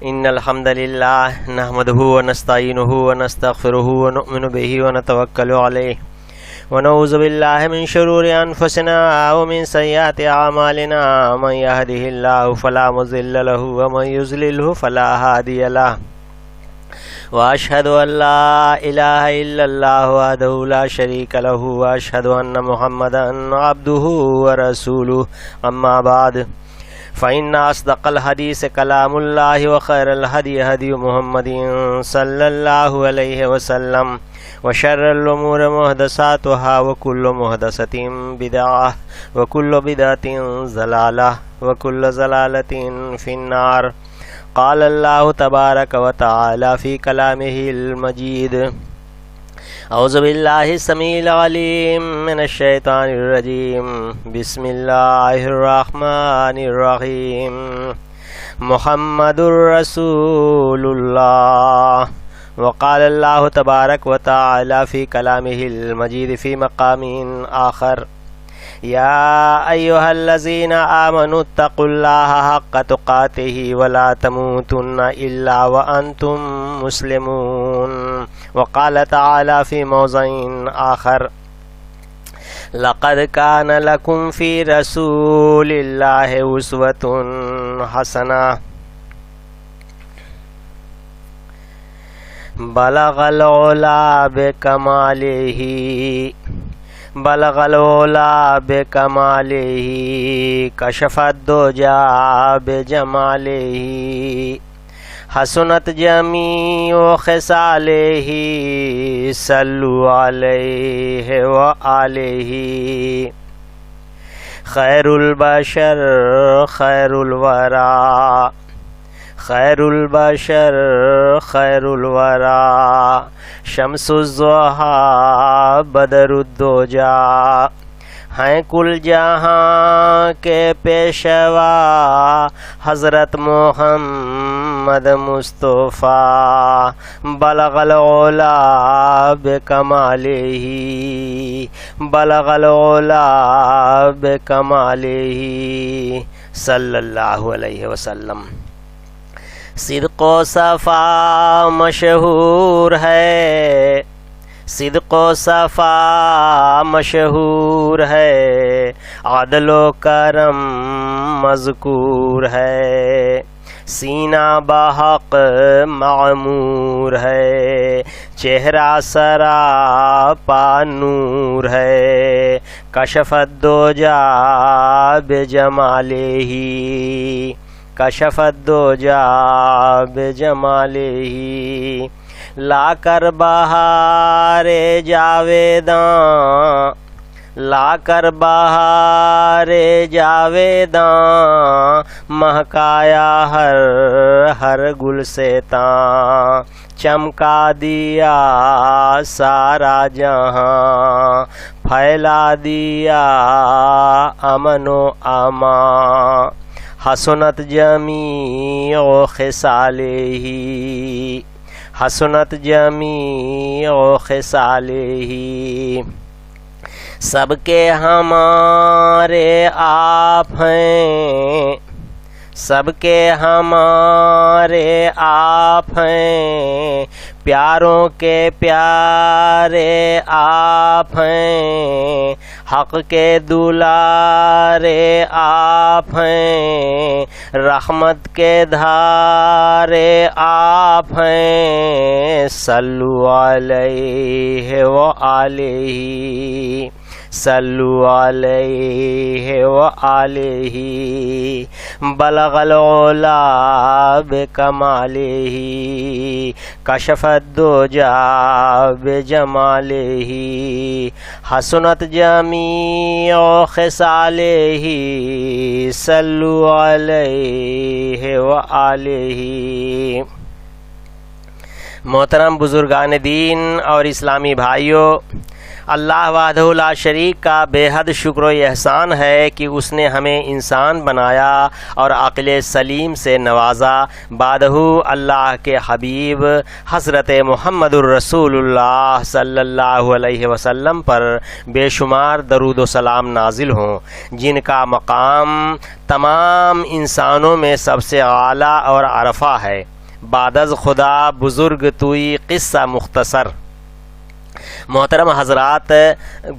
إن الحمد لله نحمده ونستعينه ونستغفره ونؤمن به ونتوكل عليه ونعوذ بالله من شرور أنفسنا ومن سيئات أعمالنا من يهده الله فلا مضل له ومن يضلله فلا هادي له وأشهد أن لا إله إلا الله وحده لا شريك له وأشهد أن محمدا عبده ورسوله أما بعد فإن أصدق الحديث كلام الله وخير الهدي هدي محمد صلى الله عليه وسلم وشر الأمور محدثاتها وكل محدثة بدعة وكل بدعة ضلالة وكل ضلالة في النار. قال الله تبارك وتعالى في كلامه المجيد: أعوذ بالله السميع العليم من الشيطان الرجيم. بسم الله الرحمن الرحيم. محمد رسول الله. وقال الله تبارك وتعالى في كلامه المجيد في مقام آخر: يا أيها الذين آمنوا اتقوا الله حق تقاته ولا تموتن إلا وأنتم مسلمون. وقال تعالى في موضع آخر: لقد كان لكم في رسول الله أسوة حسنة. بلغ العلا بكماله بلغ العلا بكماله كشف الدجى بجماله حسنت جميع خصاله صلوا عليه وآله. خير البشر خير الورى خير البشر خير الورى شمس الضحى بدر الدجى ہیں کل جہاں کے پیشوا حضرت محمد مصطفیٰ. بلغ العلا بکمالہ بلغ العلا بکمالہ صلی اللہ علیہ وسلم. صدق و صفا مشہور ہے صدق و صفا مشہور ہے عدل و کرم مذکور ہے. سینہ بحق معمور ہے چہرہ سراپا نور ہے. کشف الدجى بجمالہ کشف الدجى بجمالہ. لا کر بہار جاویداں لا کر بہار جاویداں مہکایا ہر گل سے تاں. چمکا دیا سارا جہاں پھیلا دیا امن و امان. حسنت جمیع خصالہ حسنت جمیع خصالہ. سب کے ہمارے آپ ہیں سب کے ہمارے آپ ہیں پیاروں کے پیارے آپ ہیں. حق کے دلارے آپ ہیں رحمت کے دھارے آپ ہیں. صلو علیہ وآلہ صلو علیہ وآلہ. بلغ العلا بکمالہ کشف الدجى بجمالہ حسنت جمیع خصالہ صلو علیہ وآلہ. محترم بزرگان دین اور اسلامی بھائیوں، اللہ وحدہ لا شریک کا بے حد شکر و احسان ہے کہ اس نے ہمیں انسان بنایا اور عقل سلیم سے نوازا۔ بعدہ اللہ کے حبیب حضرت محمد الرسول اللہ صلی اللہ علیہ وسلم پر بے شمار درود و سلام نازل ہوں، جن کا مقام تمام انسانوں میں سب سے اعلیٰ اور عرفہ ہے۔ بعد از خدا بزرگ توئی قصہ مختصر۔ محترم حضرات،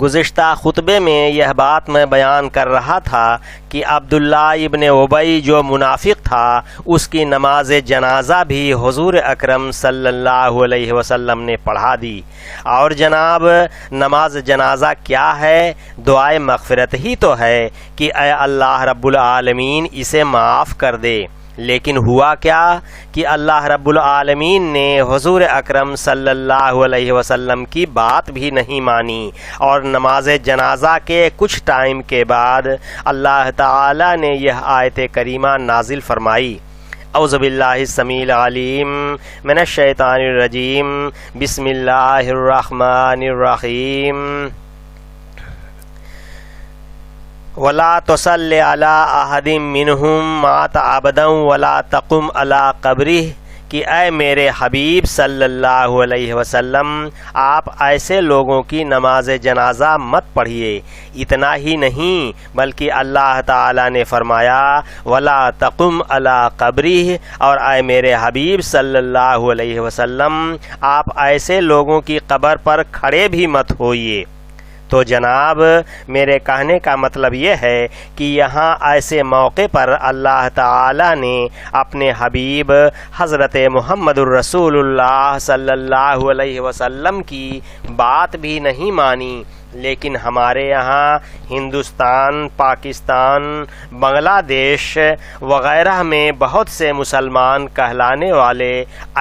گزشتہ خطبے میں یہ بات میں بیان کر رہا تھا کہ عبداللہ ابن ابی جو منافق تھا، اس کی نماز جنازہ بھی حضور اکرم صلی اللہ علیہ وسلم نے پڑھا دی۔ اور جناب، نماز جنازہ کیا ہے؟ دعائے مغفرت ہی تو ہے کہ اے اللہ رب العالمین اسے معاف کر دے۔ لیکن ہوا کیا کہ اللہ رب العالمین نے حضور اکرم صلی اللہ علیہ وسلم کی بات بھی نہیں مانی، اور نماز جنازہ کے کچھ ٹائم کے بعد اللہ تعالی نے یہ آیت کریمہ نازل فرمائی۔ اعوذ باللہ السمیع العلیم من الشیطان الرجیم، بسم اللہ الرحمن الرحیم۔ ولا تصلی علی احد منہم مات ابدا ولا تقم علی قبرہ، کہ اے میرے حبیب صلی اللہ علیہ وسلم، آپ ایسے لوگوں کی نماز جنازہ مت پڑھیے۔ اتنا ہی نہیں بلکہ اللہ تعالی نے فرمایا ولا تقم علی قبرہ، اور اے میرے حبیب صلی اللہ علیہ وسلم، آپ ایسے لوگوں کی قبر پر کھڑے بھی مت ہوئیے۔ تو جناب، میرے کہنے کا مطلب یہ ہے کہ یہاں ایسے موقع پر اللہ تعالی نے اپنے حبیب حضرت محمد الرسول اللہ صلی اللہ علیہ وسلم کی بات بھی نہیں مانی، لیکن ہمارے یہاں ہندوستان، پاکستان، بنگلہ دیش وغیرہ میں بہت سے مسلمان کہلانے والے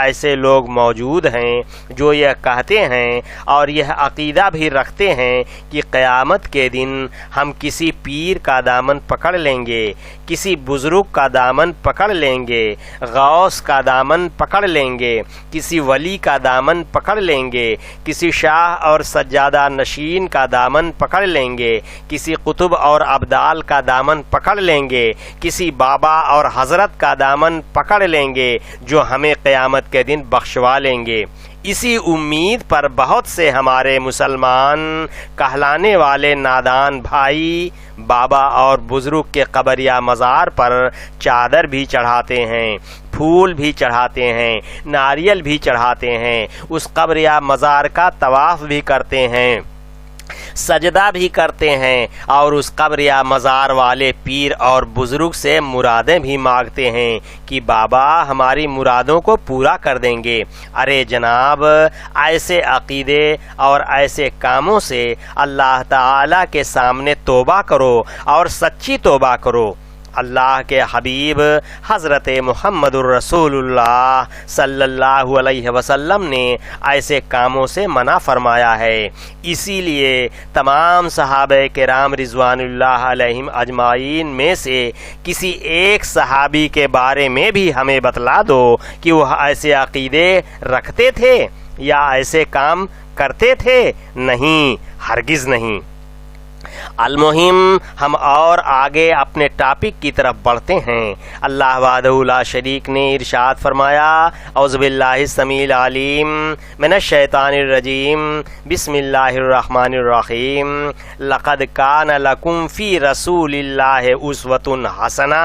ایسے لوگ موجود ہیں جو یہ کہتے ہیں اور یہ عقیدہ بھی رکھتے ہیں کہ قیامت کے دن ہم کسی پیر کا دامن پکڑ لیں گے، کسی بزرگ کا دامن پکڑ لیں گے، غوث کا دامن پکڑ لیں گے، کسی ولی کا دامن پکڑ لیں گے، کسی شاہ اور سجادہ نشین کا دامن پکڑ لیں گے، کسی قطب اور ابدال کا دامن پکڑ لیں گے، کسی بابا اور حضرت کا دامن پکڑ لیں گے جو ہمیں قیامت کے دن بخشوا لیں گے۔ اسی امید پر بہت سے ہمارے مسلمان کہلانے والے نادان بھائی بابا اور بزرگ کے قبر یا مزار پر چادر بھی چڑھاتے ہیں، پھول بھی چڑھاتے ہیں، ناریل بھی چڑھاتے ہیں، اس قبر یا مزار کا طواف بھی کرتے ہیں، سجدہ بھی کرتے ہیں، اور اس قبر یا مزار والے پیر اور بزرگ سے مرادیں بھی مانگتے ہیں کہ بابا ہماری مرادوں کو پورا کر دیں گے۔ ارے جناب، ایسے عقیدے اور ایسے کاموں سے اللہ تعالی کے سامنے توبہ کرو اور سچی توبہ کرو۔ اللہ کے حبیب حضرت محمد الرسول اللہ صلی اللہ علیہ وسلم نے ایسے کاموں سے منع فرمایا ہے۔ اسی لیے تمام صحابہ کرام رضوان اللہ علیہم اجمعین میں سے کسی ایک صحابی کے بارے میں بھی ہمیں بتلا دو کہ وہ ایسے عقیدے رکھتے تھے یا ایسے کام کرتے تھے۔ نہیں، ہرگز نہیں۔ المہم، ہم اور آگے اپنے ٹاپک کی طرف بڑھتے ہیں۔ اللہ وحدہ لا شریک نے ارشاد فرمایا، اعوذ باللہ السمیع العلیم من الشیطان الرجیم، بسم اللہ الرحمن الرحیم، لقد کان لکم فی رسول اللہ اسوۃ حسنہ،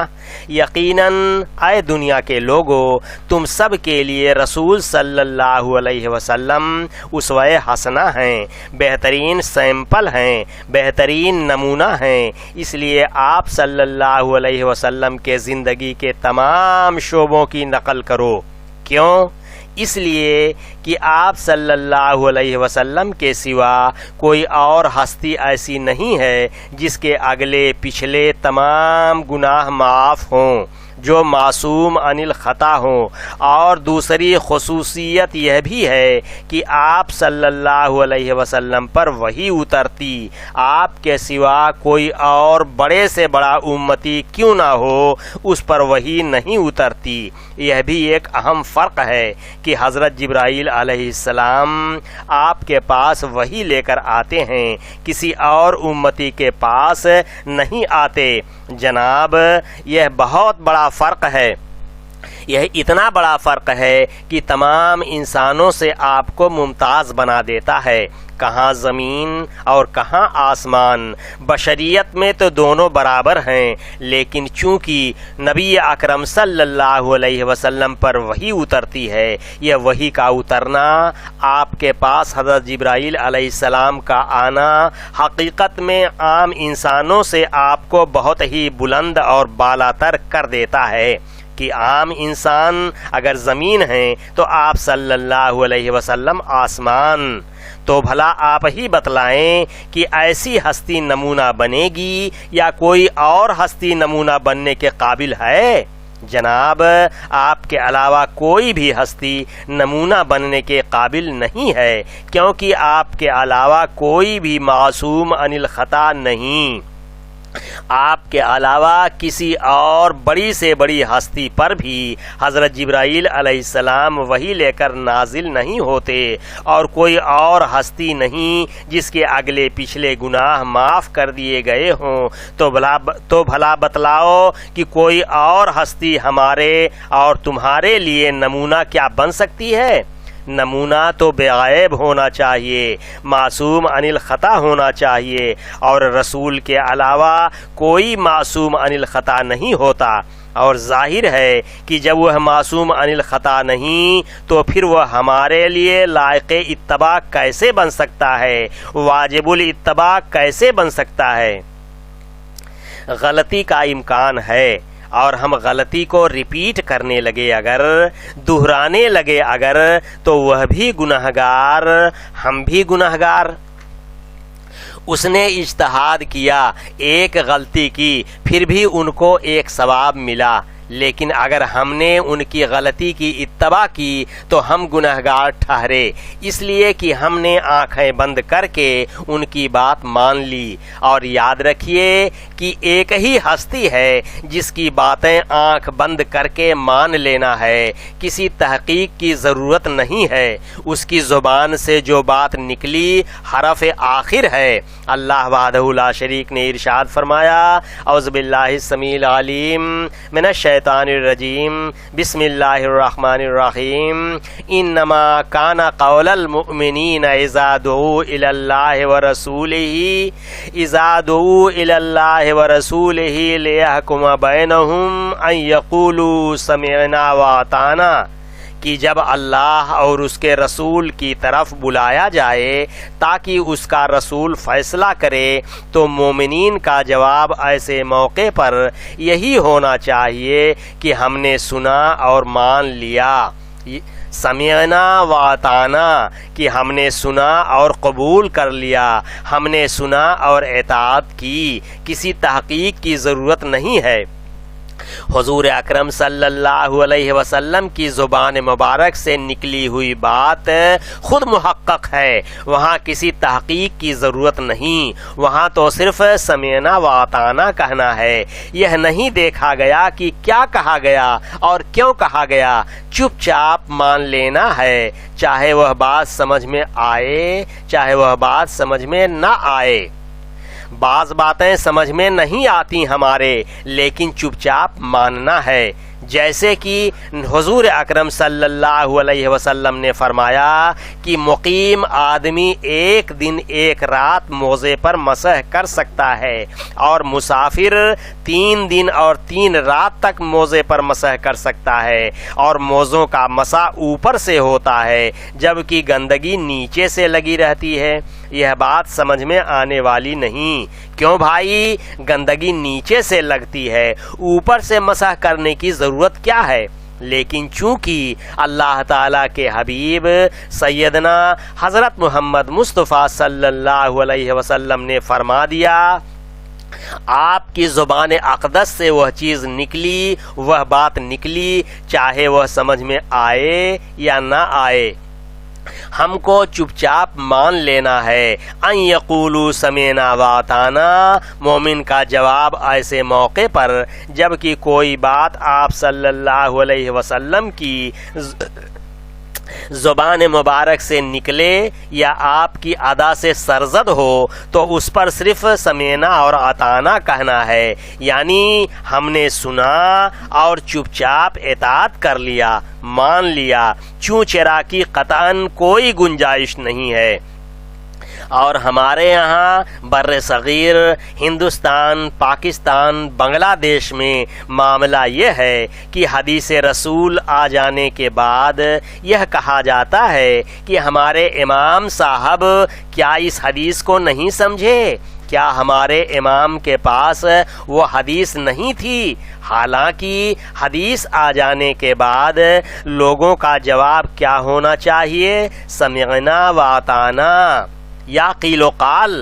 یقیناً اے دنیا کے لوگو، تم سب کے لیے رسول صلی اللہ علیہ وسلم اسوہ حسنہ ہیں، بہترین سیمپل ہیں، بہترین نمونہ ہیں۔ اس لیے آپ صلی اللہ علیہ وسلم کے زندگی کے تمام شعبوں کی نقل کرو۔ کیوں؟ اس لیے کہ آپ صلی اللہ علیہ وسلم کے سوا کوئی اور ہستی ایسی نہیں ہے جس کے اگلے پچھلے تمام گناہ معاف ہوں۔ جو معصوم عن الخطا ہوں، اور دوسری خصوصیت یہ بھی ہے کہ آپ صلی اللہ علیہ وسلم پر وحی اترتی، آپ کے سوا کوئی اور بڑے سے بڑا امتی کیوں نہ ہو اس پر وحی نہیں اترتی۔ یہ بھی ایک اہم فرق ہے کہ حضرت جبرائیل علیہ السلام آپ کے پاس وحی لے کر آتے ہیں، کسی اور امتی کے پاس نہیں آتے۔ جناب یہ بہت بڑا فرق ہے، یہ اتنا بڑا فرق ہے کہ تمام انسانوں سے آپ کو ممتاز بنا دیتا ہے۔ کہاں زمین اور کہاں آسمان، بشریت میں تو دونوں برابر ہیں، لیکن چونکہ نبی اکرم صلی اللہ علیہ وسلم پر وحی اترتی ہے، یہ وحی کا اترنا، آپ کے پاس حضرت جبرائیل علیہ السلام کا آنا حقیقت میں عام انسانوں سے آپ کو بہت ہی بلند اور بالا تر کر دیتا ہے کہ عام انسان اگر زمین ہیں تو آپ صلی اللہ علیہ وسلم آسمان۔ تو بھلا آپ ہی بتلائیں کہ ایسی ہستی نمونہ بنے گی یا کوئی اور ہستی نمونہ بننے کے قابل ہے؟ جناب آپ کے علاوہ کوئی بھی ہستی نمونہ بننے کے قابل نہیں ہے، کیونکہ آپ کے علاوہ کوئی بھی معصوم عن الخطا نہیں۔ آپ کے علاوہ کسی اور بڑی سے بڑی ہستی پر بھی حضرت جبرائیل علیہ السلام وحی لے کر نازل نہیں ہوتے، اور کوئی اور ہستی نہیں جس کے اگلے پچھلے گناہ معاف کر دیے گئے ہوں۔ تو بھلا بتلاؤ کہ کوئی اور ہستی ہمارے اور تمہارے لیے نمونہ کیا بن سکتی ہے؟ نمونہ تو بے عیب ہونا چاہیے، معصوم عن الخطا ہونا چاہیے، اور رسول کے علاوہ کوئی معصوم عن الخطا نہیں ہوتا۔ اور ظاہر ہے کہ جب وہ معصوم عن الخطا نہیں تو پھر وہ ہمارے لیے لائق اتباع کیسے بن سکتا ہے، واجب الاتباع کیسے بن سکتا ہے؟ غلطی کا امکان ہے، اور ہم غلطی کو ریپیٹ کرنے لگے اگر، دہرانے لگے اگر، تو وہ بھی گنہگار، ہم بھی گنہگار۔ اس نے اجتہاد کیا، ایک غلطی کی، پھر بھی ان کو ایک ثواب ملا، لیکن اگر ہم نے ان کی غلطی کی اتباع کی تو ہم گنہگار ٹھہرے، اس لیے کہ ہم نے آنکھیں بند کر کے ان کی بات مان لی۔ اور یاد رکھیے کہ ایک ہی ہستی ہے جس کی باتیں آنکھ بند کر کے مان لینا ہے، کسی تحقیق کی ضرورت نہیں ہے، اس کی زبان سے جو بات نکلی حرف آخر ہے۔ اللہ وحدہ لا شریک نے ارشاد فرمایا، اعوذ باللہ السمیع العلیم من الشیطان الرجیم، بسم اللہ الرحمن الرحیم، انما کان قول المؤمنین اذا دعوا الی اللہ ورسولہ لیحکم بینہم ان یقولوا سمعنا واطعنا، کہ جب اللہ اور اس کے رسول کی طرف بلایا جائے تاکہ اس کا رسول فیصلہ کرے، تو مومنین کا جواب ایسے موقع پر یہی ہونا چاہیے کہ ہم نے سنا اور مان لیا، سمعنا واطعنا، کہ ہم نے سنا اور قبول کر لیا، ہم نے سنا اور اطاعت کی، کسی تحقیق کی ضرورت نہیں ہے۔ حضور اکرم صلی اللہ علیہ وسلم کی زبان مبارک سے نکلی ہوئی بات خود محقق ہے، وہاں کسی تحقیق کی ضرورت نہیں، وہاں تو صرف سمعنا واطعنا کہنا ہے۔ یہ نہیں دیکھا گیا کہ کیا کہا گیا اور کیوں کہا گیا، چپ چاپ مان لینا ہے، چاہے وہ بات سمجھ میں آئے چاہے وہ بات سمجھ میں نہ آئے۔ بعض باتیں سمجھ میں نہیں آتی ہمارے، لیکن چپ چاپ ماننا ہے، جیسے کہ حضور اکرم صلی اللہ علیہ وسلم نے فرمایا کہ مقیم آدمی ایک دن ایک رات موزے پر مسح کر سکتا ہے، اور مسافر 3 دن اور 3 رات تک موزے پر مسح کر سکتا ہے، اور موزوں کا مسح اوپر سے ہوتا ہے جبکہ گندگی نیچے سے لگی رہتی ہے۔ یہ بات سمجھ میں آنے والی نہیں، کیوں بھائی؟ گندگی نیچے سے لگتی ہے، اوپر سے مسح کرنے کی ضرورت کیا ہے؟ لیکن چونکہ اللہ تعالیٰ کے حبیب سیدنا حضرت محمد مصطفیٰ صلی اللہ علیہ وسلم نے فرما دیا آپ کی زبان اقدس سے وہ چیز نکلی، وہ بات نکلی، چاہے وہ سمجھ میں آئے یا نہ آئے، ہم کو چپ چاپ مان لینا ہے۔ ان یقولوا سمعنا واطعنا، مومن کا جواب ایسے موقع پر جب کہ کوئی بات آپ صلی اللہ علیہ وسلم کی زبان مبارک سے نکلے یا آپ کی ادا سے سرزد ہو تو اس پر صرف سمعنا اور اطعنا کہنا ہے، یعنی ہم نے سنا اور چپ چاپ اطاعت کر لیا، مان لیا، چوں چرا کی قطعاً کوئی گنجائش نہیں ہے۔ اور ہمارے یہاں بر صغیر ہندوستان، پاکستان، بنگلہ دیش میں معاملہ یہ ہے کہ حدیث رسول آ جانے کے بعد یہ کہا جاتا ہے کہ ہمارے امام صاحب کیا اس حدیث کو نہیں سمجھے، کیا ہمارے امام کے پاس وہ حدیث نہیں تھی؟ حالانکہ حدیث آ جانے کے بعد لوگوں کا جواب کیا ہونا چاہیے؟ سمعنا واطعنا یا قیل و قال۔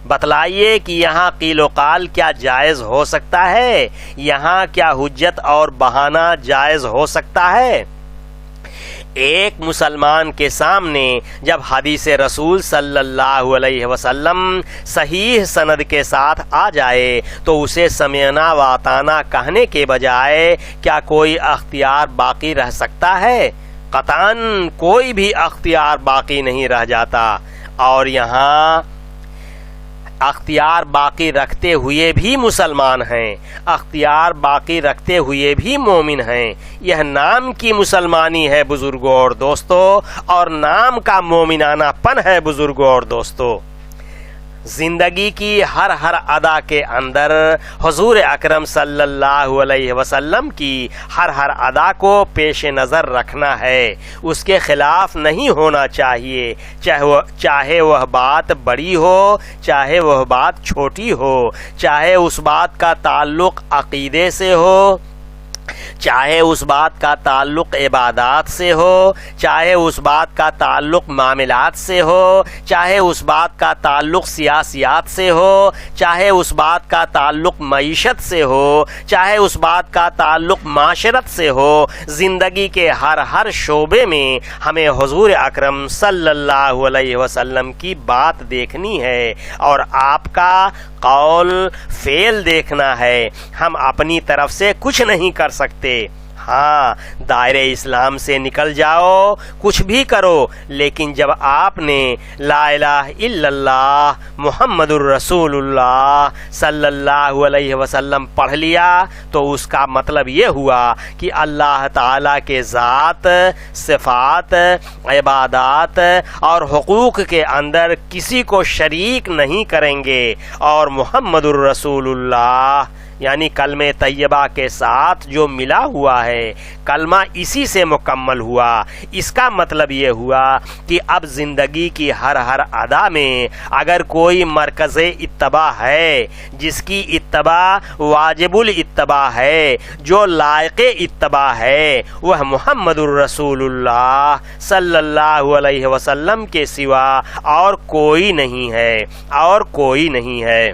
بتلائیے کہ یہاں قیل و قال کیا جائز ہو سکتا ہے؟ یہاں کیا حجت اور بہانہ جائز ہو سکتا ہے؟ ایک مسلمان کے سامنے جب حدیث رسول صلی اللہ علیہ وسلم صحیح سند کے ساتھ آ جائے تو اسے سمعنا واطعنا کہنے کے بجائے کیا کوئی اختیار باقی رہ سکتا ہے؟ قطعاً کوئی بھی اختیار باقی نہیں رہ جاتا۔ اور یہاں اختیار باقی رکھتے ہوئے بھی مسلمان ہیں، اختیار باقی رکھتے ہوئے بھی مومن ہیں۔ یہ نام کی مسلمانی ہے بزرگوں اور دوستو، اور نام کا مومنانہ پن ہے بزرگوں اور دوستو۔ زندگی کی ہر ادا کے اندر حضور اکرم صلی اللہ علیہ وسلم کی ہر ادا کو پیش نظر رکھنا ہے، اس کے خلاف نہیں ہونا چاہیے، چاہے وہ بات بڑی ہو، چاہے وہ بات چھوٹی ہو، چاہے اس بات کا تعلق عقیدے سے ہو، چاہے اس بات کا تعلق عبادات سے ہو، چاہے اس بات کا تعلق معاملات سے ہو، چاہے اس بات کا تعلق سیاسیات سے ہو، چاہے اس بات کا تعلق معیشت سے ہو، چاہے اس بات کا تعلق معاشرت سے ہو، زندگی کے ہر شعبے میں ہمیں حضور اکرم صلی اللہ علیہ وسلم کی بات دیکھنی ہے اور آپ کا قول فعل دیکھنا ہے۔ ہم اپنی طرف سے کچھ نہیں کر سکتے۔ ہاں، دائرے اسلام سے نکل جاؤ، کچھ بھی کرو، لیکن جب آپ نے لا الہ الا اللہ محمد الرسول اللہ صلی اللہ علیہ وسلم پڑھ لیا تو اس کا مطلب یہ ہوا کہ اللہ تعالیٰ کے ذات، صفات، عبادات اور حقوق کے اندر کسی کو شریک نہیں کریں گے، اور محمد الرسول اللہ یعنی کلمہ طیبہ کے ساتھ جو ملا ہوا ہے، کلمہ اسی سے مکمل ہوا۔ اس کا مطلب یہ ہوا کہ اب زندگی کی ہر ادا میں اگر کوئی مرکز اتباع ہے، جس کی اتباع واجب الاتباع ہے، جو لائق اتباع ہے، وہ محمد الرسول اللہ صلی اللہ علیہ وسلم کے سوا اور کوئی نہیں ہے، اور کوئی نہیں ہے۔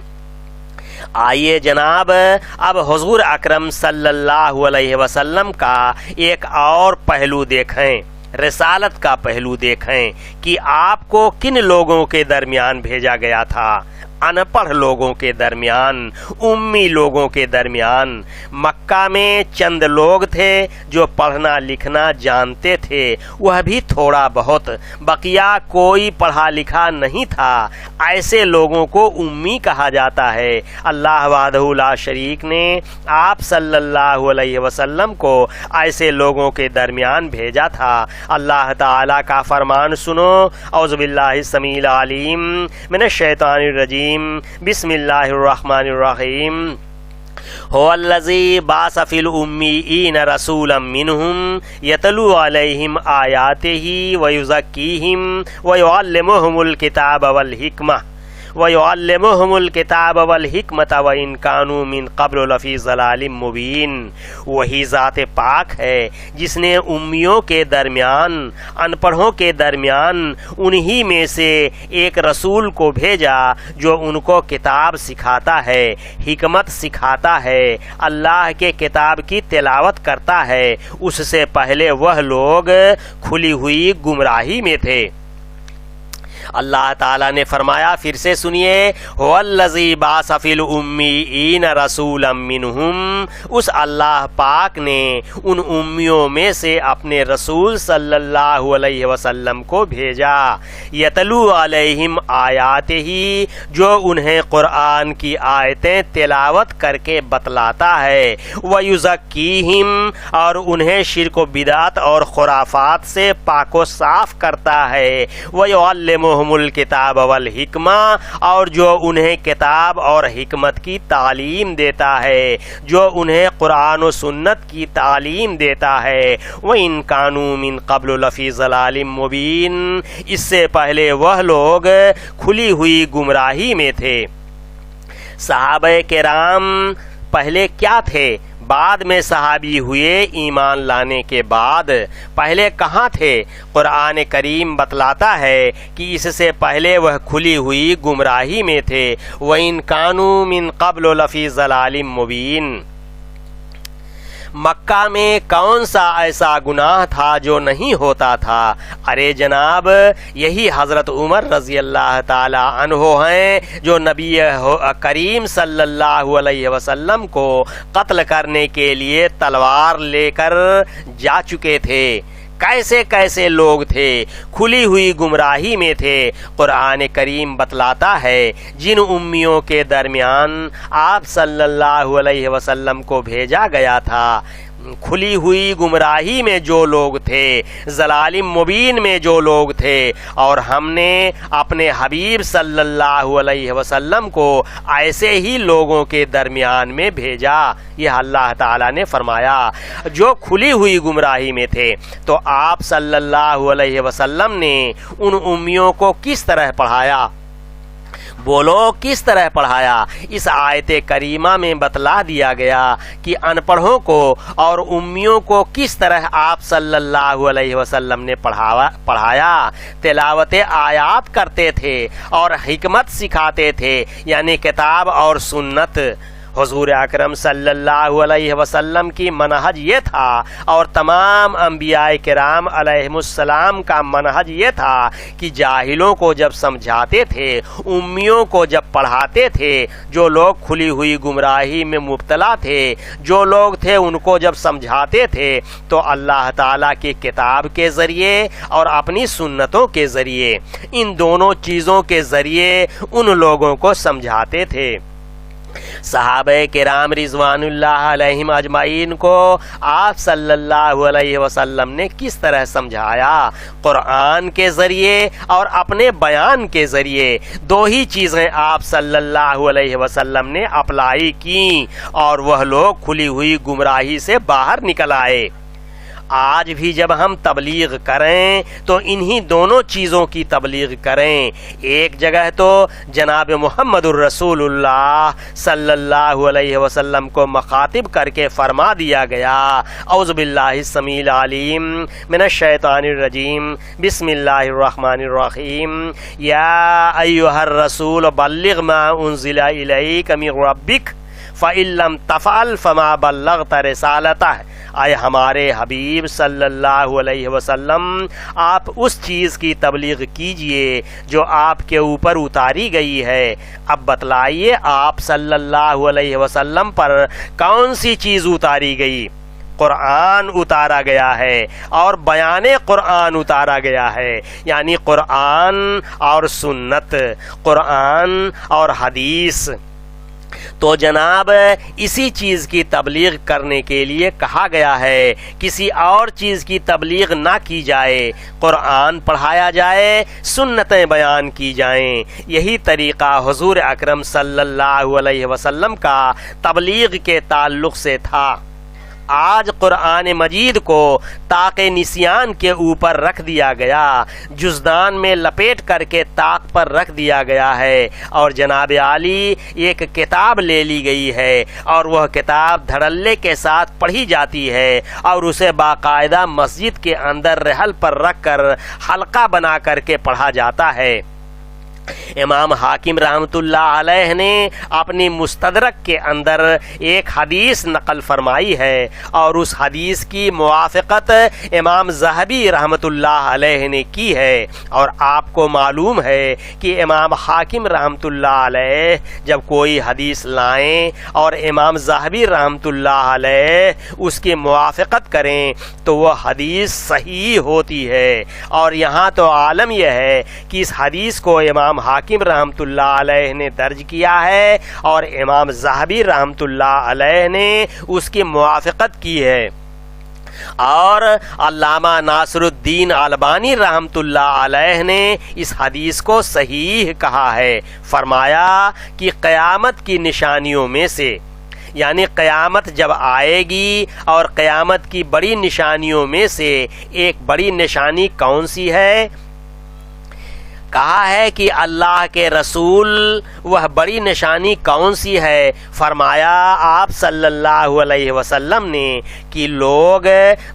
آئیے جناب اب حضور اکرم صلی اللہ علیہ وسلم کا ایک اور پہلو دیکھیں، رسالت کا پہلو دیکھیں کہ آپ کو کن لوگوں کے درمیان بھیجا گیا تھا۔ ان پڑھ لوگوں کے درمیان، امی لوگوں کے درمیان۔ مکہ میں چند لوگ تھے جو پڑھنا لکھنا جانتے تھے، وہ بھی تھوڑا بہت، بقیہ کوئی پڑھا لکھا نہیں تھا۔ ایسے لوگوں کو امی کہا جاتا ہے۔ اللہ وحدہ لا شریک نے آپ صلی اللہ علیہ وسلم کو ایسے لوگوں کے درمیان بھیجا تھا۔ اللہ تعالیٰ کا فرمان سنو، اعوذ باللہ السمیع العلیم من الشیطان الرجیم، بسم اللہ الرحمن الرحیم۔ هو الذی بعث فی الامیین رسولا منہم یتلو علیہم آیاتہ ویزکیہم ویعلمہم الکتاب والحکمہ وَيُعَلِّمُهُمُ الْكِتَابَ وَالْحِکْمَةَ وَإِنْ كَانُوا مِنْ قَبْلُ لَفِي ضَلَالٍ مُبِینٍ۔ وہی ذات پاک ہے جس نے امیوں کے درمیان، ان پڑھوں کے درمیان انہی میں سے ایک رسول کو بھیجا جو ان کو کتاب سکھاتا ہے، حکمت سکھاتا ہے، اللہ کے کتاب کی تلاوت کرتا ہے۔ اس سے پہلے وہ لوگ کھلی ہوئی گمراہی میں تھے۔ اللہ تعالیٰ نے فرمایا، پھر سے سنیے، وَالَّذِي بَعَثَ فِي الْأُمِّيِّينَ رَسُولًا مِّنْهُمْ، اس اللہ پاک نے ان امیوں میں سے اپنے رسول صلی اللہ علیہ وسلم کو بھیجا، یتلو علیہم آیاتہ، جو انہیں قرآن کی آیتیں تلاوت کر کے بتلاتا ہے، وَيُزَكِّيهِمْ، اور انہیں شرک و بدعت اور خرافات سے پاک و صاف کرتا ہے، وَيُعَلِّمُهُمُ الکتاب والحکمہ، اور جو انہیں کتاب اور حکمت کی تعلیم دیتا ہے، جو انہیں قرآن و سنت کی تعلیم دیتا ہے۔ وَإِنْ كَانُوا مِنْ قَبْلُ لَفِي ضَلَالٍ مُبِینٍ، اس سے پہلے وہ لوگ کھلی ہوئی گمراہی میں تھے۔ صحابہ کرام پہلے کیا تھے؟ بعد میں صحابی ہوئے ایمان لانے کے بعد، پہلے کہاں تھے؟ قرآن کریم بتلاتا ہے کہ اس سے پہلے وہ کھلی ہوئی گمراہی میں تھے۔ وَإِنْ كَانُوا مِنْ قَبْلُ لَفِي ضَلَالٍ مُبِینٍ۔ مکہ میں کون سا ایسا گناہ تھا جو نہیں ہوتا تھا؟ ارے جناب، یہی حضرت عمر رضی اللہ تعالی عنہ ہیں جو نبی کریم صلی اللہ علیہ وسلم کو قتل کرنے کے لیے تلوار لے کر جا چکے تھے۔ کیسے کیسے لوگ تھے، کھلی ہوئی گمراہی میں تھے۔ قرآن کریم بتلاتا ہے جن امیوں کے درمیان آپ صلی اللہ علیہ وسلم کو بھیجا گیا تھا، کھلی ہوئی گمراہی میں جو لوگ تھے، ضلال مبین میں جو لوگ تھے، اور ہم نے اپنے حبیب صلی اللہ علیہ وسلم کو ایسے ہی لوگوں کے درمیان میں بھیجا۔ یہ اللہ تعالیٰ نے فرمایا جو کھلی ہوئی گمراہی میں تھے، تو آپ صلی اللہ علیہ وسلم نے ان امیوں کو کس طرح پڑھایا؟ بولو کس طرح پڑھایا؟ اس آیت کریمہ میں بتلا دیا گیا کہ ان پڑھوں کو اور امیوں کو کس طرح آپ صلی اللہ علیہ وسلم نے پڑھایا۔ تلاوت آیات کرتے تھے اور حکمت سکھاتے تھے، یعنی کتاب اور سنت۔ حضور اکرم صلی اللہ علیہ وسلم کی منہج یہ تھا، اور تمام انبیاء کرام علیہم السلام کا منہج یہ تھا کہ جاہلوں کو جب سمجھاتے تھے، امیوں کو جب پڑھاتے تھے، جو لوگ کھلی ہوئی گمراہی میں مبتلا تھے، جو لوگ تھے، ان کو جب سمجھاتے تھے تو اللہ تعالیٰ کی کتاب کے ذریعے اور اپنی سنتوں کے ذریعے، ان دونوں چیزوں کے ذریعے ان لوگوں کو سمجھاتے تھے۔ صحابہ کرام رضوان اللہ علیہم اجمعین کو آپ صلی اللہ علیہ وسلم نے کس طرح سمجھایا؟ قرآن کے ذریعے اور اپنے بیان کے ذریعے۔ دو ہی چیزیں آپ صلی اللہ علیہ وسلم نے اپلائی کی، اور وہ لوگ کھلی ہوئی گمراہی سے باہر نکل آئے۔ آج بھی جب ہم تبلیغ کریں تو انہی دونوں چیزوں کی تبلیغ کریں۔ ایک جگہ تو جناب محمد الرسول اللہ صلی اللہ علیہ وسلم کو مخاطب کر کے فرما دیا گیا، اعوذ باللہ السمیع العلیم من الشیطان الرجیم، بسم اللہ الرحمن الرحیم، یا ایھا الرسول بلغ ما انزل الیک من ربک فَإِن لَّمْ تَفْعَلْ فَمَا بَلَّغْتَ رِسَالَتَهُ۔ اے ہمارے حبیب صلی اللہ علیہ وسلم، آپ اس چیز کی تبلیغ کیجئے جو آپ کے اوپر اتاری گئی ہے۔ اب بتلائیے آپ صلی اللہ علیہ وسلم پر کون سی چیز اتاری گئی؟ قرآن اتارا گیا ہے، اور بیان قرآن اتارا گیا ہے، یعنی قرآن اور سنت، قرآن اور حدیث۔ تو جناب اسی چیز کی تبلیغ کرنے کے لیے کہا گیا ہے، کسی اور چیز کی تبلیغ نہ کی جائے، قرآن پڑھایا جائے، سنتیں بیان کی جائیں۔ یہی طریقہ حضور اکرم صلی اللہ علیہ وسلم کا تبلیغ کے تعلق سے تھا۔ آج قرآن مجید کو طاق نسیان کے اوپر رکھ دیا گیا، جزدان میں لپیٹ کر کے طاق پر رکھ دیا گیا ہے، اور جناب عالی ایک کتاب لے لی گئی ہے، اور وہ کتاب دھڑلے کے ساتھ پڑھی جاتی ہے، اور اسے باقاعدہ مسجد کے اندر رحل پر رکھ کر حلقہ بنا کر کے پڑھا جاتا ہے۔ امام حاکم رحمۃ اللہ علیہ نے اپنی مستدرک کے اندر ایک حدیث نقل فرمائی ہے، اور اس حدیث کی موافقت امام ذہبی رحمۃ اللہ علیہ نے کی ہے، اور آپ کو معلوم ہے کہ امام حاکم رحمۃ اللہ علیہ جب کوئی حدیث لائیں اور امام ذہبی رحمۃ اللہ علیہ اس کی موافقت کریں تو وہ حدیث صحیح ہوتی ہے، اور یہاں تو عالم یہ ہے کہ اس حدیث کو امام حاکم رحمۃ اللہ علیہ نے درج کیا ہے، اور امام ذہبی رحمۃ اللہ علیہ نے اس کی موافقت کی ہے، اور علامہ ناصر الدین البانی رحمۃ اللہ علیہ نے اس حدیث کو صحیح کہا ہے۔ فرمایا کہ قیامت کی نشانیوں میں سے، یعنی قیامت جب آئے گی اور قیامت کی بڑی نشانیوں میں سے ایک بڑی نشانی کون سی ہے؟ کہا ہے کہ اللہ کے رسول وہ بڑی نشانی کون سی ہے؟ فرمایا آپ صلی اللہ علیہ وسلم نے کہ لوگ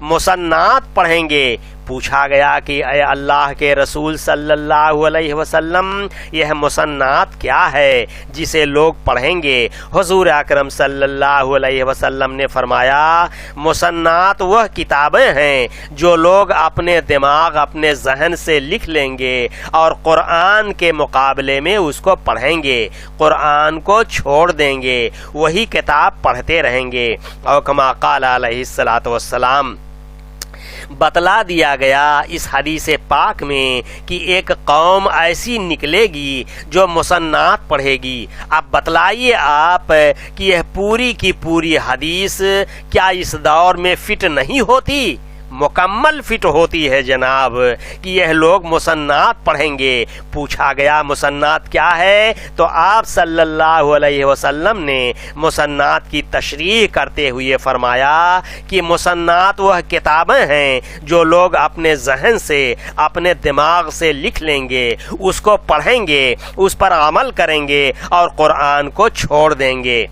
مسنات پڑھیں گے۔ پوچھا گیا کہ اے اللہ کے رسول صلی اللہ علیہ وسلم یہ مسنات کیا ہے جسے لوگ پڑھیں گے؟ حضور اکرم صلی اللہ علیہ وسلم نے فرمایا مسنات وہ کتابیں ہیں جو لوگ اپنے دماغ اپنے ذہن سے لکھ لیں گے اور قرآن کے مقابلے میں اس کو پڑھیں گے، قرآن کو چھوڑ دیں گے، وہی کتاب پڑھتے رہیں گے۔ اور کما قال علیہ الصلوۃ والسلام، بتلا دیا گیا اس حدیث پاک میں کہ ایک قوم ایسی نکلے گی جو مسنات پڑھے گی۔ اب بتلائیے آپ کہ یہ پوری کی پوری حدیث کیا اس دور میں فٹ نہیں ہوتی؟ مکمل فٹ ہوتی ہے جناب، کہ یہ لوگ مسنات پڑھیں گے۔ پوچھا گیا مسنات کیا ہے؟ تو آپ صلی اللہ علیہ وسلم نے مسنات کی تشریح کرتے ہوئے فرمایا کہ مسنات وہ کتابیں ہیں جو لوگ اپنے ذہن سے اپنے دماغ سے لکھ لیں گے، اس کو پڑھیں گے، اس پر عمل کریں گے اور قرآن کو چھوڑ دیں گے۔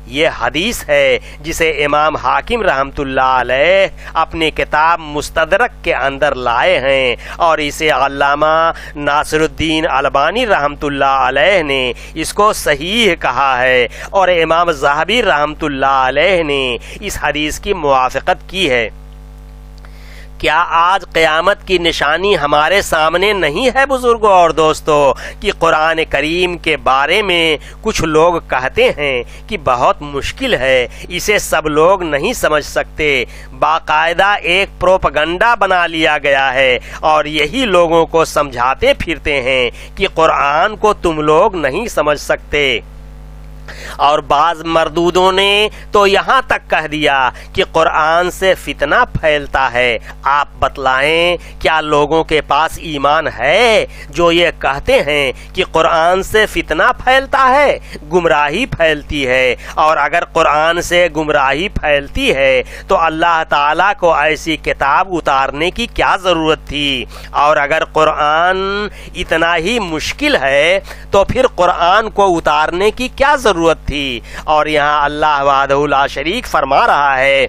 یہ حدیث ہے جسے امام حاکم رحمۃ اللہ علیہ اپنی کتاب مستدرک کے اندر لائے ہیں، اور اسے علامہ ناصر الدین البانی رحمۃ اللہ علیہ نے اس کو صحیح کہا ہے، اور امام ذہبی رحمۃ اللہ علیہ نے اس حدیث کی موافقت کی ہے۔ کیا آج قیامت کی نشانی ہمارے سامنے نہیں ہے بزرگوں اور دوستو، کہ قرآن کریم کے بارے میں کچھ لوگ کہتے ہیں کہ بہت مشکل ہے، اسے سب لوگ نہیں سمجھ سکتے، باقاعدہ ایک پروپگنڈا بنا لیا گیا ہے، اور یہی لوگوں کو سمجھاتے پھرتے ہیں کہ قرآن کو تم لوگ نہیں سمجھ سکتے۔ اور بعض مردودوں نے تو یہاں تک کہہ دیا کہ قرآن سے فتنہ پھیلتا ہے۔ آپ بتلائیں کیا لوگوں کے پاس ایمان ہے جو یہ کہتے ہیں کہ قرآن سے فتنہ پھیلتا ہے، گمراہی پھیلتی ہے؟ اور اگر قرآن سے گمراہی پھیلتی ہے تو اللہ تعالیٰ کو ایسی کتاب اتارنے کی کیا ضرورت تھی؟ اور اگر قرآن اتنا ہی مشکل ہے تو پھر قرآن کو اتارنے کی کیا ضرورت تھی؟ اور یہاں اللہ وحدہ لا شریک فرما رہا ہے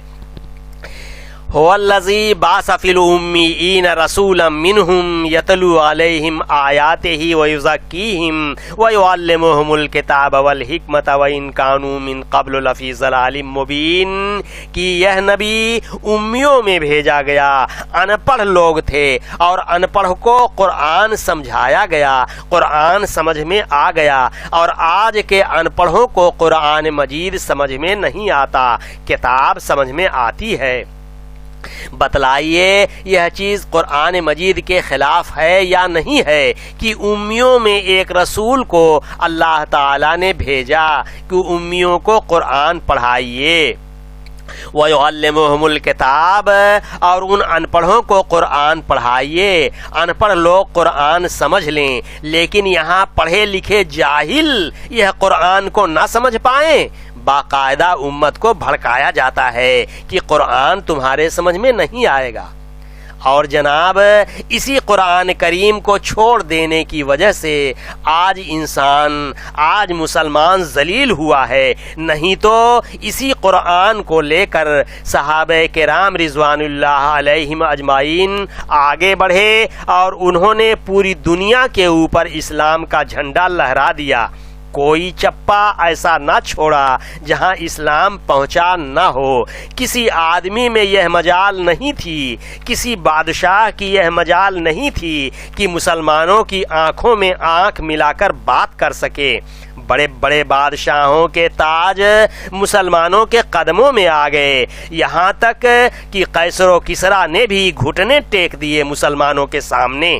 هو الذی بعث فی الأمیین رسولا منہم یتلو علیہم آیاتہ ویزکیہم ویعلمہم الکتاب والحکمت وإن کانوا من قبل لفی ضلال مبین، کہ یہ نبی امیوں میں بھیجا گیا، ان پڑھ لوگ تھے، اور ان پڑھ کو قرآن سمجھایا گیا، قرآن سمجھ میں آ گیا، اور آج کے ان پڑھوں کو قرآن مجید سمجھ میں نہیں آتا، کتاب سمجھ میں آتی ہے۔ بتلائیے یہ چیز قرآن مجید کے خلاف ہے یا نہیں ہے کہ امیوں میں ایک رسول کو اللہ تعالیٰ نے بھیجا کہ امیوں کو قرآن پڑھائیے، وَيُعَلِّمُهُمُ الْكِتَابَ، اور ان ان پڑھوں کو قرآن پڑھائیے۔ ان پڑھ لوگ قرآن سمجھ لیں، لیکن یہاں پڑھے لکھے جاہل یہ قرآن کو نہ سمجھ پائیں۔ باقاعدہ امت کو بھڑکایا جاتا ہے کہ قرآن تمہارے سمجھ میں نہیں آئے گا، اور جناب اسی قرآن کریم کو چھوڑ دینے کی وجہ سے آج مسلمان ذلیل ہوا ہے۔ نہیں تو اسی قرآن کو لے کر صحابہ کرام رضوان اللہ علیہم اجمعین آگے بڑھے اور انہوں نے پوری دنیا کے اوپر اسلام کا جھنڈا لہرا دیا۔ کوئی چپا ایسا نہ چھوڑا جہاں اسلام پہنچا نہ ہو۔ کسی آدمی میں یہ مجال نہیں تھی، کسی بادشاہ کی یہ مجال نہیں تھی کہ مسلمانوں کی آنکھوں میں آنکھ ملا کر بات کر سکے۔ بڑے بڑے بادشاہوں کے تاج مسلمانوں کے قدموں میں آ گئے، یہاں تک کہ قیصر و کسریٰ نے بھی گھٹنے ٹیک دیے مسلمانوں کے سامنے۔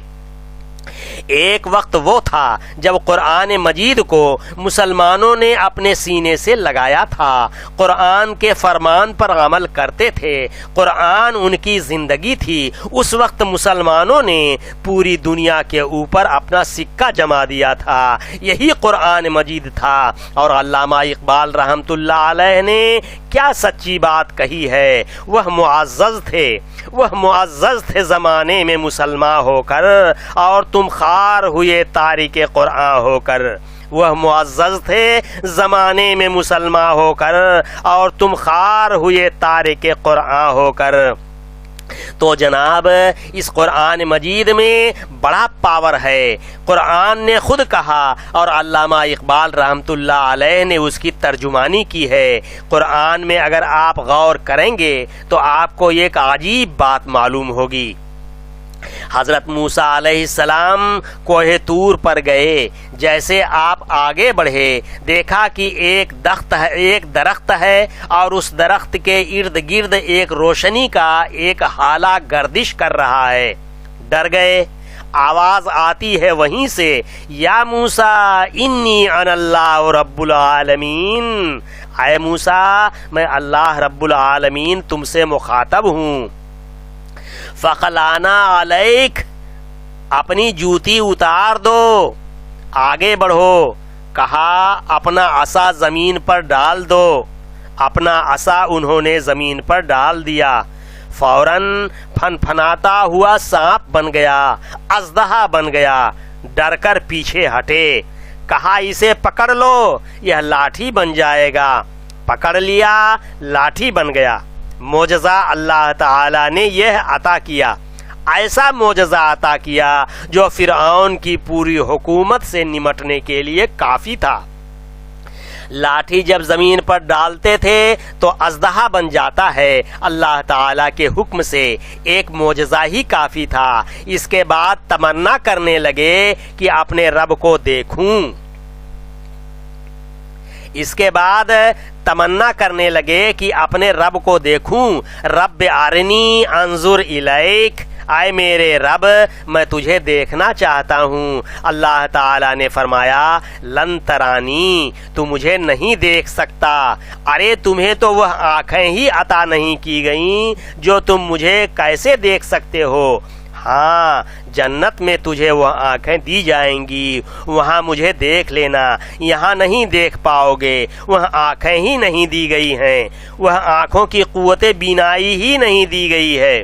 ایک وقت وہ تھا جب قرآن مجید کو مسلمانوں نے اپنے سینے سے لگایا تھا، قرآن کے فرمان پر عمل کرتے تھے، قرآن ان کی زندگی تھی۔ اس وقت مسلمانوں نے پوری دنیا کے اوپر اپنا سکہ جما دیا تھا، یہی قرآن مجید تھا۔ اور علامہ اقبال رحمۃ اللہ علیہ نے کیا سچی بات کہی ہے، وہ معزز تھے زمانے میں مسلمان ہو کر، اور تم خوار ہوئے تارک قرآن ہو کر۔ وہ معزز تھے زمانے میں مسلمان ہو کر، اور تم خوار ہوئے تارک قرآن ہو کر۔ تو جناب اس قرآن مجید میں بڑا پاور ہے، قرآن نے خود کہا اور علامہ اقبال رحمۃ اللہ علیہ نے اس کی ترجمانی کی ہے۔ قرآن میں اگر آپ غور کریں گے تو آپ کو ایک عجیب بات معلوم ہوگی۔ حضرت موسیٰ علیہ السلام کوہ طور پر گئے، جیسے آپ آگے بڑھے دیکھا کہ ایک درخت ہے اور اس درخت کے ارد گرد ایک روشنی کا ایک ہالہ گردش کر رہا ہے۔ ڈر گئے، آواز آتی ہے وہیں سے، یا موسیٰ انی انا اللہ رب العالمین، اے موسیٰ میں اللہ رب العالمین تم سے مخاطب ہوں۔ فخلانا علیک، اپنی جوتی اتار دو، آگے بڑھو۔ کہا اپنا عصا زمین پر ڈال دو، اپنا عصا انہوں نے زمین پر ڈال دیا، فوراً پھنپھناتا ہوا سانپ بن گیا، اژدہا بن گیا، ڈر کر پیچھے ہٹے۔ کہا اسے پکڑ لو، یہ لاٹھی بن جائے گا، پکڑ لیا، لاٹھی بن گیا۔ معجزہ اللہ تعالی نے یہ عطا کیا، ایسا معجزہ عطا کیا جو فرعون کی پوری حکومت سے نمٹنے کے لیے کافی تھا۔ لاٹھی جب زمین پر ڈالتے تھے تو اژدہا بن جاتا ہے، اللہ تعالی کے حکم سے، ایک معجزہ ہی کافی تھا۔ اس کے بعد تمنا کرنے لگے کہ اپنے رب کو دیکھوں، اپنے رب کو دیکھوں۔ رب ارنی انظر الیک، اے میرے رب میں تجھے دیکھنا چاہتا ہوں۔ اللہ تعالی نے فرمایا لن ترانی، تو مجھے نہیں دیکھ سکتا۔ ارے تمہیں تو وہ آنکھیں ہی عطا نہیں کی گئیں جو تم مجھے کیسے دیکھ سکتے ہو؟ ہاں جنت میں تجھے وہ آنکھیں دی جائیں گی، وہاں مجھے دیکھ لینا، یہاں نہیں دیکھ پاؤ گے۔ وہاں آنکھیں ہی نہیں دی گئی ہیں، وہ آنکھوں کی قوت بینائی ہی نہیں دی گئی ہے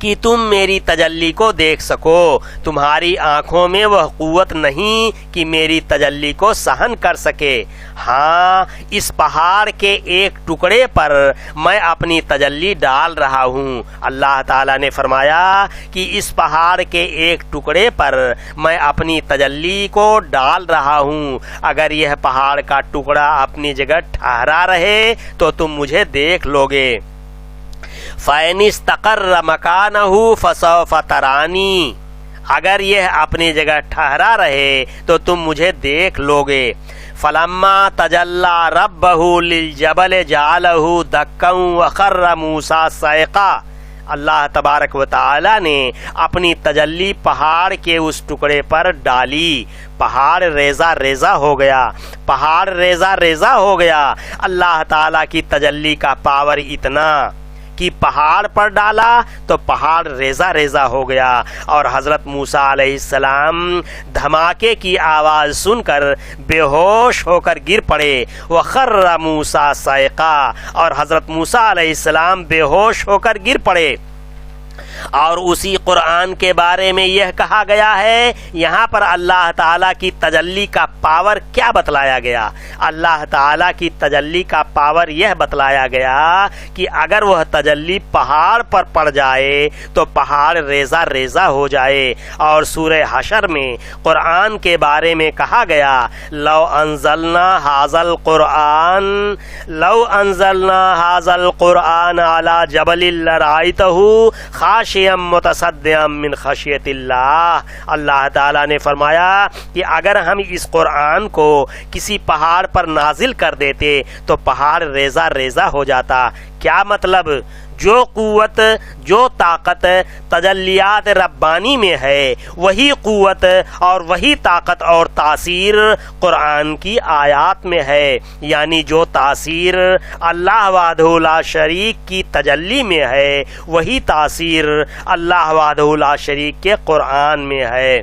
کہ تم میری تجلی کو دیکھ سکو۔ تمہاری آنکھوں میں وہ قوت نہیں کہ میری تجلی کو سہن کر سکے۔ ہاں اس پہاڑ کے ایک ٹکڑے پر میں اپنی تجلی ڈال رہا ہوں۔ اللہ تعالیٰ نے فرمایا کہ اس پہاڑ کے ایک ٹکڑے پر میں اپنی تجلی کو ڈال رہا ہوں، اگر یہ پہاڑ کا ٹکڑا اپنی جگہ ٹھہرا رہے تو تم مجھے دیکھ لو گے۔ فَإِنِ اسْتَقَرَّ مَكَانَهُ فَسَوْفَ تَرَانِي، اگر یہ اپنی جگہ ٹھہرا رہے تو تم مجھے دیکھ لو گے۔ فَلَمَّا تَجَلَّى رَبَّهُ لِلْجَبَلِ جَعَلَهُ دَكًّا وَخَرَّ مُوسَىٰ صَعِقًا، اللہ تبارک و تعالی نے اپنی تجلی پہاڑ کے اس ٹکڑے پر ڈالی، پہاڑ ریزہ ریزہ ہو گیا، پہاڑ ریزہ ریزہ ہو گیا۔ اللہ تعالی کی تجلی کا پاور اتنا کہ پہاڑ پر ڈالا تو پہاڑ ریزہ ریزہ ہو گیا، اور حضرت موسیٰ علیہ السلام دھماکے کی آواز سن کر بے ہوش ہو کر گر پڑے۔ وَخَرَّ مُوسَىٰ صَعِقًا، اور حضرت موسیٰ علیہ السلام بے ہوش ہو کر گر پڑے۔ اور اسی قرآن کے بارے میں یہ کہا گیا ہے، یہاں پر اللہ تعالیٰ کی تجلی کا پاور کیا بتلایا گیا؟ اللہ تعالیٰ کی تجلی کا پاور یہ بتلایا گیا کہ اگر وہ تجلی پہاڑ پر پڑ جائے تو پہاڑ ریزہ ریزہ ہو جائے۔ اور سورہ حشر میں قرآن کے بارے میں کہا گیا، لو انزلنا هذا القرآن على جبل لرأيته خاشعا متصدعا من خشیت اللہ۔ اللہ تعالیٰ نے فرمایا کہ اگر ہم اس قرآن کو کسی پہاڑ پر نازل کر دیتے تو پہاڑ ریزہ ریزہ ہو جاتا۔ کیا مطلب؟ جو قوت، جو طاقت تجلیات ربانی میں ہے، وہی قوت اور وہی طاقت اور تاثیر قرآن کی آیات میں ہے۔ یعنی جو تاثیر اللہ وحدہ لا شریک کی تجلی میں ہے، وہی تاثیر اللہ وحدہ لا شریک کے قرآن میں ہے۔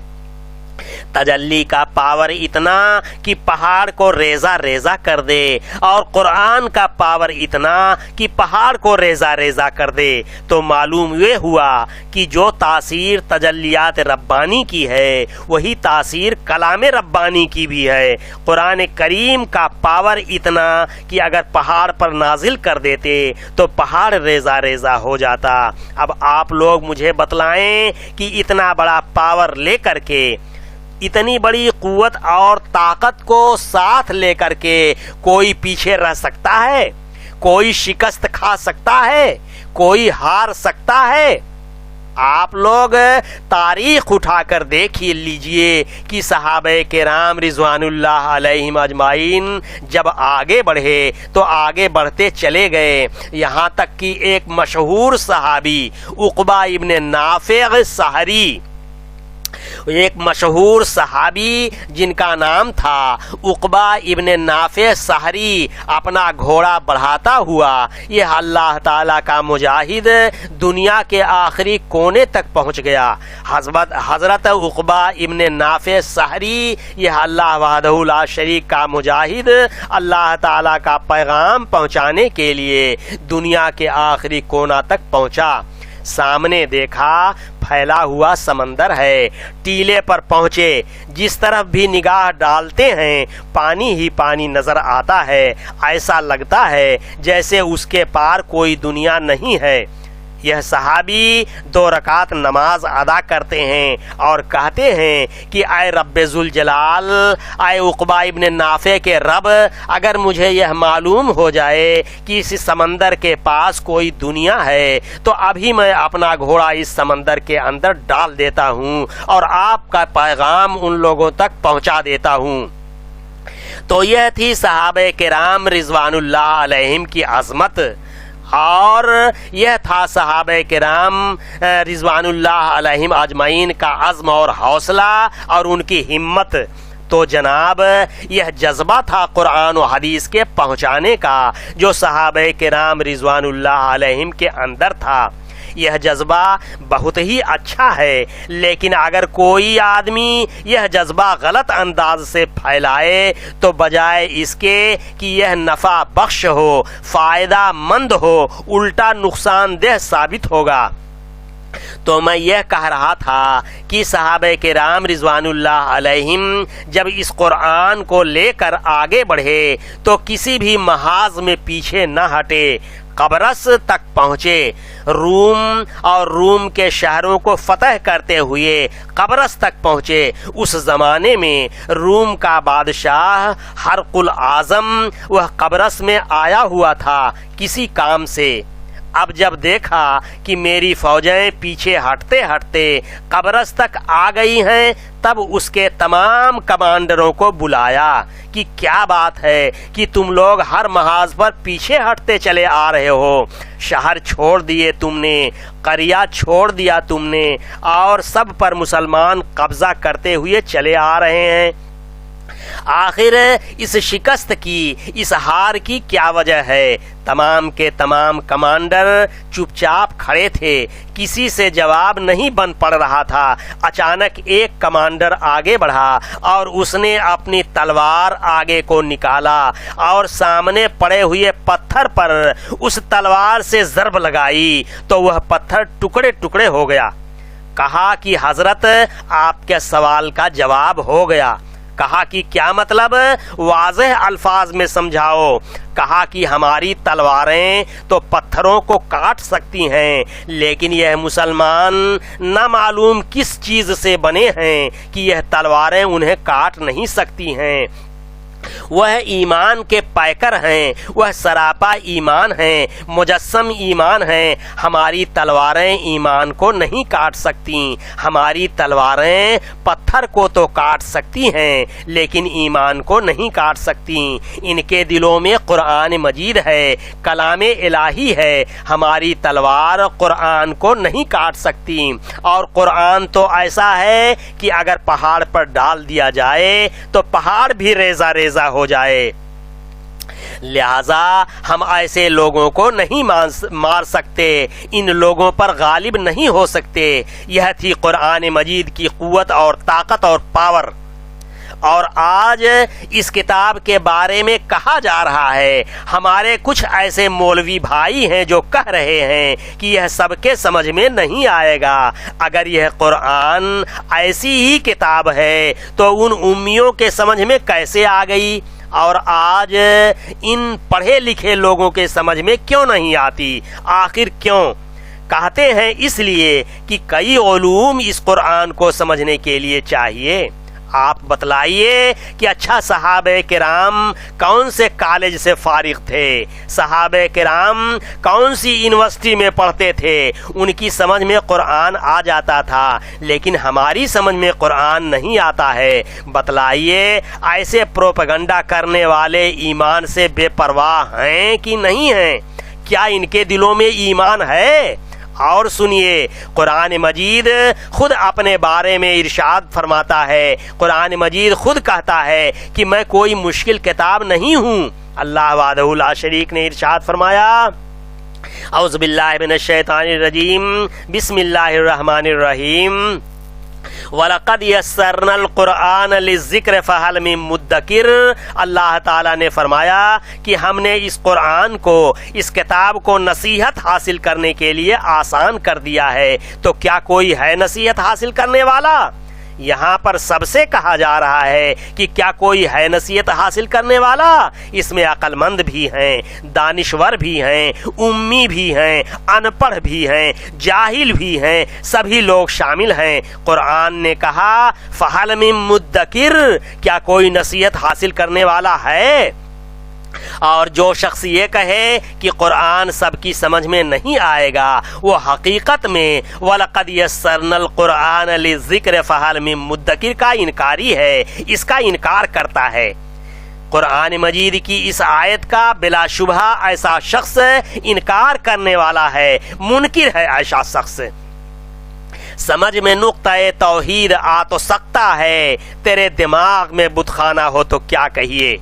تجلی کا پاور اتنا کہ پہاڑ کو ریزہ ریزہ کر دے، اور قرآن کا پاور اتنا کہ پہاڑ کو ریزہ ریزہ کر دے۔ تو معلوم یہ ہوا کہ جو تاثیر تجلیات ربانی کی ہے، وہی تاثیر کلام ربانی کی بھی ہے۔ قرآن کریم کا پاور اتنا کہ اگر پہاڑ پر نازل کر دیتے تو پہاڑ ریزہ ریزہ ہو جاتا۔ اب آپ لوگ مجھے بتلائیں کہ اتنا بڑا پاور لے کر کے، اتنی بڑی قوت اور طاقت کو ساتھ لے کر کے کوئی پیچھے رہ سکتا ہے؟ کوئی شکست کھا سکتا ہے؟ کوئی ہار سکتا ہے؟ آپ لوگ تاریخ اٹھا کر دیکھ لیجئے کہ صحابہ کرام رضوان اللہ علیہم اجمعین جب آگے بڑھے تو آگے بڑھتے چلے گئے، یہاں تک کہ ایک مشہور صحابی عقبہ ابن نافع سحری، ایک مشہور صحابی جن کا نام تھا عقبہ ابن نافع سحری، اپنا گھوڑا بڑھاتا ہوا یہ اللہ تعالیٰ کا مجاہد دنیا کے آخری کونے تک پہنچ گیا۔ حضرت عقبہ ابن نافع سحری یہ اللہ وحدہ لا شریک کا مجاہد اللہ تعالیٰ کا پیغام پہنچانے کے لیے دنیا کے آخری کونا تک پہنچا۔ سامنے دیکھا پھیلا ہوا سمندر ہے، ٹیلے پر پہنچے، جس طرف بھی نگاہ ڈالتے ہیں پانی ہی پانی نظر آتا ہے، ایسا لگتا ہے جیسے اس کے پار کوئی دنیا نہیں ہے۔ یہ صحابی 2 رکعت نماز ادا کرتے ہیں اور کہتے ہیں کہ اے رب ذوالجلال، اے عقبہ ابن نافع کے رب، اگر مجھے یہ معلوم ہو جائے کہ اس سمندر کے پاس کوئی دنیا ہے تو ابھی میں اپنا گھوڑا اس سمندر کے اندر ڈال دیتا ہوں اور آپ کا پیغام ان لوگوں تک پہنچا دیتا ہوں۔ تو یہ تھی صحابہ کرام رضوان اللہ علیہم کی عظمت، اور یہ تھا صحابہ کرام رضوان اللہ علیہم اجمعین کا عزم اور حوصلہ اور ان کی ہمت۔ تو جناب یہ جذبہ تھا قرآن و حدیث کے پہنچانے کا جو صحابہ کرام رضوان اللہ علیہم کے اندر تھا۔ یہ جذبہ بہت ہی اچھا ہے، لیکن اگر کوئی آدمی یہ جذبہ غلط انداز سے پھیلائے تو بجائے اس کے کہ یہ نفع بخش ہو، فائدہ مند ہو، الٹا نقصان دہ ثابت ہوگا۔ تو میں یہ کہہ رہا تھا کہ صحابہ کرام رضوان اللہ علیہم جب اس قرآن کو لے کر آگے بڑھے تو کسی بھی محاذ میں پیچھے نہ ہٹے، قبرص تک پہنچے، روم اور روم کے شہروں کو فتح کرتے ہوئے قبرص تک پہنچے۔ اس زمانے میں روم کا بادشاہ ہرقل اعظم وہ قبرص میں آیا ہوا تھا کسی کام سے۔ اب جب دیکھا کہ میری فوجیں پیچھے ہٹتے ہٹتے قبرص تک آ گئی ہیں، تب اس کے تمام کمانڈروں کو بلایا کہ کیا بات ہے کہ تم لوگ ہر محاذ پر پیچھے ہٹتے چلے آ رہے ہو، شہر چھوڑ دیے تم نے، قریہ چھوڑ دیا تم نے، اور سب پر مسلمان قبضہ کرتے ہوئے چلے آ رہے ہیں۔ آخر اس شکست کی، اس ہار کی کیا وجہ ہے؟ تمام کے تمام کمانڈر چپ چاپ کھڑے تھے، کسی سے جواب نہیں بن پڑ رہا تھا۔ اچانک ایک کمانڈر آگے بڑھا اور اس نے اپنی تلوار آگے کو نکالا اور سامنے پڑے ہوئے پتھر پر اس تلوار سے ضرب لگائی تو وہ پتھر ٹکڑے ٹکڑے ہو گیا۔ کہا کہ حضرت آپ کے سوال کا جواب ہو گیا۔ کہا کہ کیا مطلب؟ واضح الفاظ میں سمجھاؤ۔ کہا کہ ہماری تلواریں تو پتھروں کو کاٹ سکتی ہیں، لیکن یہ مسلمان نہ معلوم کس چیز سے بنے ہیں کہ یہ تلواریں انہیں کاٹ نہیں سکتی ہیں۔ وہ ایمان کے پیکر ہیں، وہ سراپا ایمان ہیں، مجسم ایمان ہیں۔ ہماری تلواریں ایمان کو نہیں کاٹ سکتی، ہماری تلواریں پتھر کو تو کاٹ سکتی ہیں لیکن ایمان کو نہیں کاٹ سکتی۔ ان کے دلوں میں قرآن مجید ہے، کلام الہی ہے۔ ہماری تلوار قرآن کو نہیں کاٹ سکتی، اور قرآن تو ایسا ہے کہ اگر پہاڑ پر ڈال دیا جائے تو پہاڑ بھی ریزہ ریزہ ہو جائے۔ لہذا ہم ایسے لوگوں کو نہیں مار سکتے، ان لوگوں پر غالب نہیں ہو سکتے۔ یہ تھی قرآن مجید کی قوت اور طاقت اور پاور۔ اور آج اس کتاب کے بارے میں کہا جا رہا ہے، ہمارے کچھ ایسے مولوی بھائی ہیں جو کہہ رہے ہیں کہ یہ سب کے سمجھ میں نہیں آئے گا۔ اگر یہ قرآن ایسی ہی کتاب ہے تو ان امیوں کے سمجھ میں کیسے آ گئی، اور آج ان پڑھے لکھے لوگوں کے سمجھ میں کیوں نہیں آتی؟ آخر کیوں؟ کہتے ہیں اس لیے کہ کئی علوم اس قرآن کو سمجھنے کے لیے چاہیے۔ آپ بتلائیے کہ اچھا صحابہ کرام کون سے کالج سے فارغ تھے، صحابہ کرام کون سی یونیورسٹی میں پڑھتے تھے، ان کی سمجھ میں قرآن آ جاتا تھا، لیکن ہماری سمجھ میں قرآن نہیں آتا ہے۔ بتلائیے ایسے پروپیگنڈا کرنے والے ایمان سے بے پرواہ ہیں کہ نہیں ہیں؟ کیا ان کے دلوں میں ایمان ہے؟ اور سنیے، قرآن مجید خود اپنے بارے میں ارشاد فرماتا ہے، قرآن مجید خود کہتا ہے کہ میں کوئی مشکل کتاب نہیں ہوں۔ اللہ وحدہ لا شریک نے ارشاد فرمایا، اعوذ باللہ من الشیطان الرجیم، بسم اللہ الرحمن الرحیم، وَلَقَدْ يَسَّرْنَا الْقُرْآنَ لِلذِّكْرِ فَهَلْ مِن مُدَّكِرٍ۔ اللہ تعالیٰ نے فرمایا کہ ہم نے اس قرآن کو، اس کتاب کو نصیحت حاصل کرنے کے لیے آسان کر دیا ہے، تو کیا کوئی ہے نصیحت حاصل کرنے والا؟ یہاں پر سب سے کہا جا رہا ہے کہ کیا کوئی ہے نصیحت حاصل کرنے والا؟ اس میں عقل مند بھی ہیں، دانشور بھی ہیں، امی بھی ہیں، ان پڑھ بھی ہیں، جاہل بھی ہیں، سبھی لوگ شامل ہیں۔ قرآن نے کہا فَهَلْ مِن مُدَّكِرٍ، کیا کوئی نصیحت حاصل کرنے والا ہے؟ اور جو شخص یہ کہے کہ قرآن سب کی سمجھ میں نہیں آئے گا، وہ حقیقت میں وَلَقَدْ يَسَّرْنَا الْقُرْآنَ لِلذِّكْرِ فَهَلْ مِن مُدَّكِرٍ کا انکاری ہے، اس کا انکار کرتا ہے۔ قرآن مجید کی اس آیت کا بلا شبہ ایسا شخص انکار کرنے والا ہے، منکر ہے ایسا شخص۔ سمجھ میں نقطہ توحید آ تو سکتا ہے، تیرے دماغ میں بت خانہ ہو تو کیا کہیے۔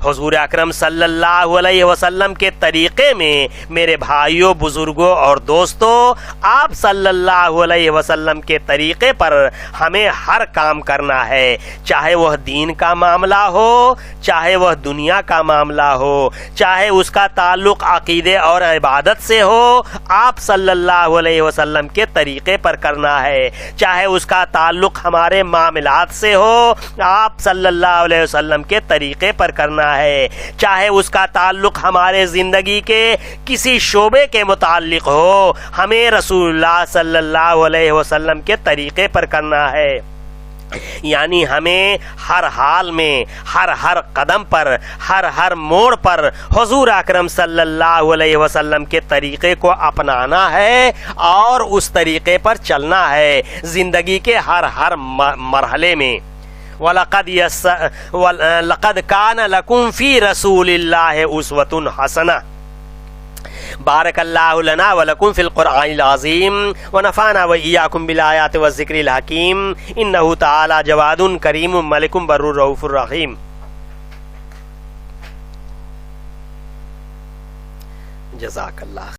حضور اکرم صلی اللہ علیہ وسلم کے طریقے میں میرے بھائیوں، بزرگوں اور دوستوں، آپ صلی اللہ علیہ وسلم کے طریقے پر ہمیں ہر کام کرنا ہے، چاہے وہ دین کا معاملہ ہو، چاہے وہ دنیا کا معاملہ ہو، چاہے اس کا تعلق عقیدے اور عبادت سے ہو، آپ صلی اللہ علیہ وسلم کے طریقے پر کرنا ہے، چاہے اس کا تعلق ہمارے معاملات سے ہو، آپ صلی اللہ علیہ وسلم کے طریقے پر کرنا ہے، چاہے اس کا تعلق ہمارے زندگی کے کسی شعبے کے متعلق ہو، ہمیں رسول اللہ صلی اللہ علیہ وسلم کے طریقے پر کرنا ہے۔ یعنی ہمیں ہر حال میں، ہر قدم پر، ہر موڑ پر حضور اکرم صلی اللہ علیہ وسلم کے طریقے کو اپنانا ہے اور اس طریقے پر چلنا ہے زندگی کے ہر مرحلے میں۔ لَقَدْ كَانَ لَكُمْ فِي رَسُولِ اللَّهِ أُسْوَةٌ حَسَنَةٌ۔ بارک اللہ لنا ولکم فی القرآن العظیم ونفعنا وإیاکم بالآیات والذکر الحکیم، انہ تعالی جواد کریم ملک بر رؤوف الرحیم۔ جزاک اللہ.